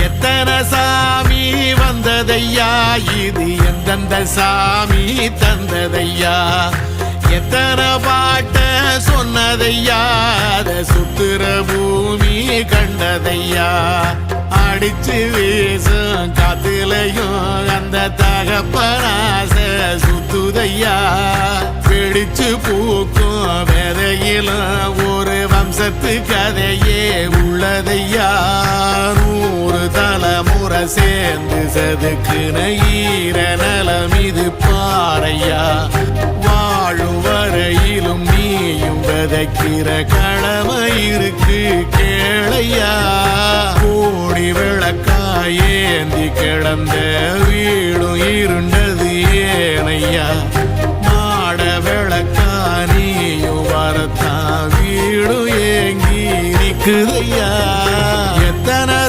எத்தனை சாமி வந்ததையா, இது எந்தெந்த சாமி தந்ததையா, எத்தனை பாட்ட சொன்னதையா, அத சுத்துற பூமி கண்டதையா, அடிச்சு வீசும் காத்துலையும் அந்த தகப்பனாச சுத்துதையா, பிடிச்சு பூக்கும் விதையிலும் ஒரு வம்சத்து கதையே உள்ளதையா, 100 தலைமுறை சேர்ந்து செதுக்குன ஈர நலம் இது பாறையா, வாழும் வரையிலும் நீயும் விதைக்கிற கடமை இருக்கு கேளையா, கோடி விளக்காயேந்தி கிடந்த வீடும் இருண்டது ஏனையா, மாட விளக்கா நீயும் வரத்தான் வீடும் ஏங்கி நிக்குதையா, எத்தனை